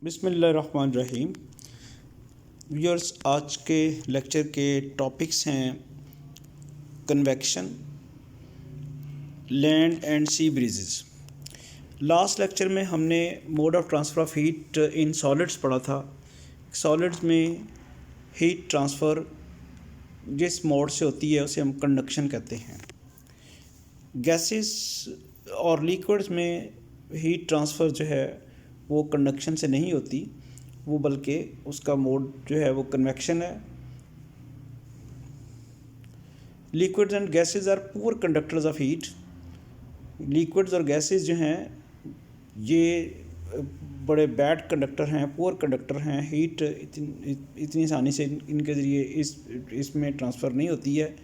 बिस्मिल्लाहिर्रहमानिर्रहीम। व्यूअर्स, आज के लेक्चर के टॉपिक्स हैं convection, land and sea breezes. Last lecture में हमने mode of transfer of heat in solids पढ़ा था। सॉलिड्स में हीट ट्रांसफ़र जिस मोड से होती है उसे हम कंडक्शन कहते हैं। गैसेस और लिक्विड्स में हीट ट्रांसफ़र जो है वो कंडक्शन से नहीं होती, वो बल्कि उसका मोड जो है वो कन्वेक्शन है। Liquids and gases are poor conductors of heat. Liquids और गैसेस जो हैं ये बड़े बैड कंडक्टर हैं, पुअर कंडक्टर हैं। हीट इतनी आसानी से इनके ज़रिए इसमें ट्रांसफ़र नहीं होती है।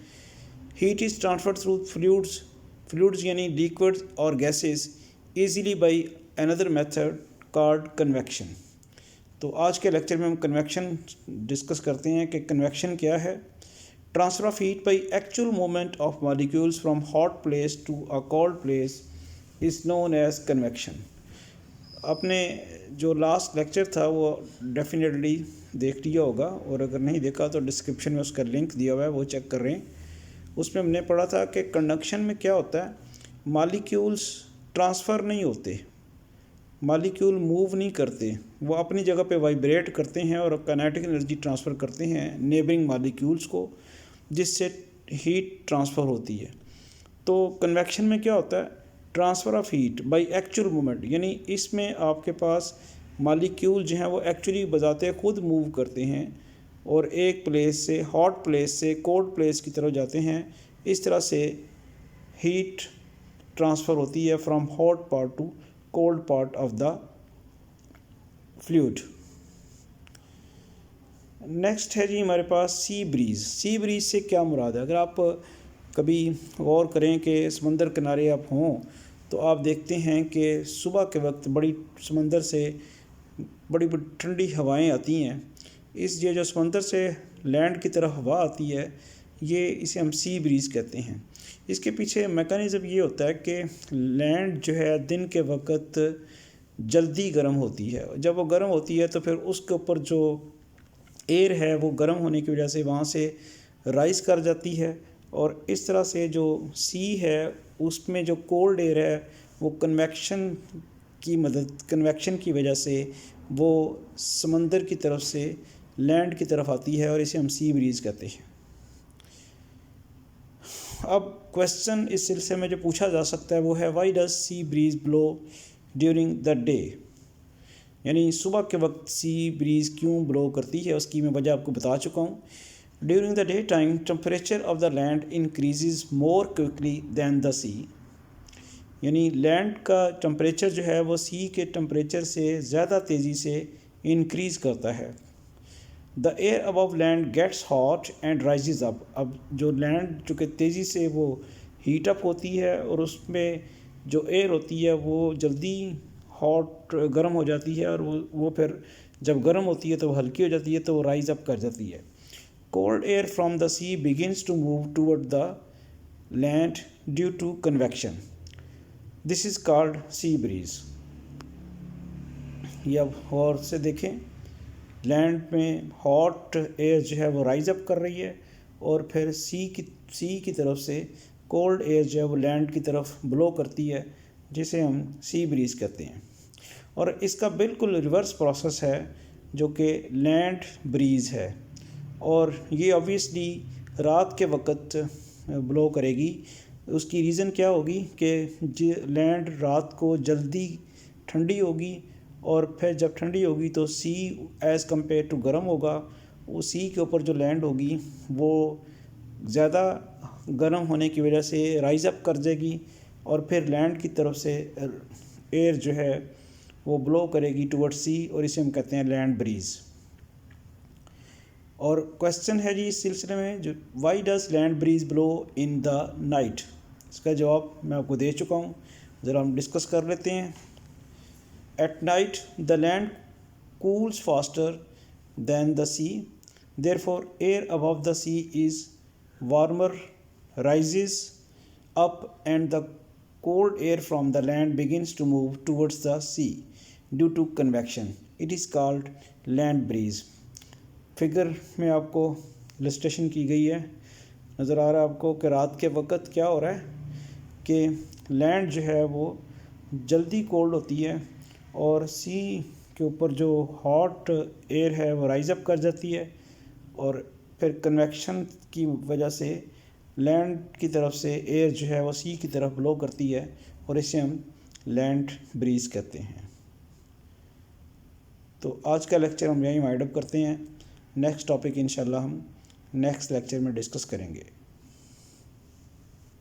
Heat is transfer through fluids यानी लिक्विड्स और gases easily by another method called convection. तो आज के लेक्चर में हम कन्वेक्शन डिस्कस करते हैं कि कन्वेक्शन क्या है। Transfer of heat by actual movement of molecules from hot place to a cold place is known as convection. आपने जो लास्ट लेक्चर था वो डेफिनेटली देख लिया होगा, और अगर नहीं देखा तो डिस्क्रिप्शन में उसका लिंक दिया हुआ है, वो चेक कर रहे हैं। उसमें हमने पढ़ा था कि कंडक्शन में क्या होता है, मॉलिक्यूल्स ट्रांसफ़र नहीं होते, मॉलिक्यूल मूव नहीं करते, वो अपनी जगह पे वाइब्रेट करते हैं और काइनेटिक एनर्जी ट्रांसफ़र करते हैं नेबरिंग मॉलिक्यूल्स को, जिससे हीट ट्रांसफ़र होती है। तो कन्वेक्शन में क्या होता है, transfer of heat by actual movement, यानी इसमें आपके पास मॉलिक्यूल जो हैं वो एक्चुअली बजाते खुद मूव करते हैं और एक प्लेस से हॉट प्लेस से कोल्ड प्लेस की तरफ जाते हैं। इस तरह से हीट ट्रांसफ़र होती है from hot part two cold part of the fluid. Next है जी हमारे पास सी ब्रीज। सी ब्रीज से क्या मुराद है? अगर आप कभी गौर करें कि समंदर किनारे आप हों तो आप देखते हैं कि सुबह के वक्त बड़ी समंदर से बड़ी बड़ी ठंडी हवाएं आती हैं। ये जो समंदर से लैंड की तरफ हवा आती है, ये इसे हम सी ब्रीज़ कहते हैं। इसके पीछे मैकेनिज़्म ये होता है कि लैंड जो है दिन के वक्त जल्दी गर्म होती है। जब वो गर्म होती है तो फिर उसके ऊपर जो एयर है वो गर्म होने की वजह से वहाँ से राइज़ कर जाती है, और इस तरह से जो सी है उसमें जो कोल्ड एयर है वो कन्वेक्शन की वजह से वो समंदर की तरफ से लैंड की तरफ आती है, और इसे हम सी ब्रीज़ कहते हैं। अब क्वेश्चन इस सिलसिले में जो पूछा जा सकता है वो है, why does sea breeze blow during the day, यानी सुबह के वक्त सी ब्रीज़ क्यों ब्लो करती है। उसकी मैं वजह आपको बता चुका हूँ। During the day time temperature of the land increases more quickly than the sea, यानी लैंड का टेम्परेचर जो है वो सी के टेम्परेचर से ज़्यादा तेज़ी से इंक्रीज़ करता है। The air above land gets hot and rises up. अब जो लैंड चूँकि तेज़ी से वो हीट अप होती है और उसमें जो एयर होती है वो जल्दी हॉट गर्म हो जाती है, और वो फिर जब गर्म होती है तो वो हल्की हो जाती है, तो वो राइज अप कर जाती है। Cold air from the sea begins to move toward the land due to convection, this is called sea breeze. ये अब और से देखें, लैंड में हॉट एयर जो है वो राइज अप कर रही है, और फिर सी की तरफ से कोल्ड एयर जो है वो लैंड की तरफ ब्लो करती है, जिसे हम सी ब्रीज़ कहते हैं। और इसका बिल्कुल रिवर्स प्रोसेस है जो कि लैंड ब्रीज़ है, और ये ऑब्वियसली रात के वक्त ब्लो करेगी। उसकी रीज़न क्या होगी कि लैंड रात को जल्दी ठंडी होगी, और फिर जब ठंडी होगी तो सी एज़ कम्पेयर टू गर्म होगा। वो सी के ऊपर जो लैंड होगी वो ज़्यादा गर्म होने की वजह से राइज अप कर जाएगी, और फिर लैंड की तरफ से एयर जो है वो ब्लो करेगी टुवर्ड सी, और इसे हम कहते हैं लैंड ब्रीज़। और क्वेश्चन है जी इस सिलसिले में, जो why does land bridge blow in the night, इसका जवाब मैं आपको दे चुका हूँ। ज़रा हम डिस्कस कर लेते हैं। At night, the land cools faster than the sea. Therefore, air above the sea is warmer, rises up, and the cold air from the land begins to move towards the sea due to convection. It is called land breeze. Figure में आपको illustration की गई है, नज़र आ रहा है आपको कि रात के वक्त क्या हो रहा है कि लैंड जो है वो जल्दी कोल्ड होती है और सी के ऊपर जो हॉट एयर है वो राइज़ अप कर जाती है और फिर कन्वेक्शन की वजह से लैंड की तरफ से एयर जो है वो सी की तरफ ब्लो करती है और इसे हम लैंड ब्रीज कहते हैं। तो आज का लेक्चर हम यहीं वाइंड अप करते हैं। नेक्स्ट टॉपिक इंशाल्लाह हम नेक्स्ट लेक्चर में डिस्कस करेंगे।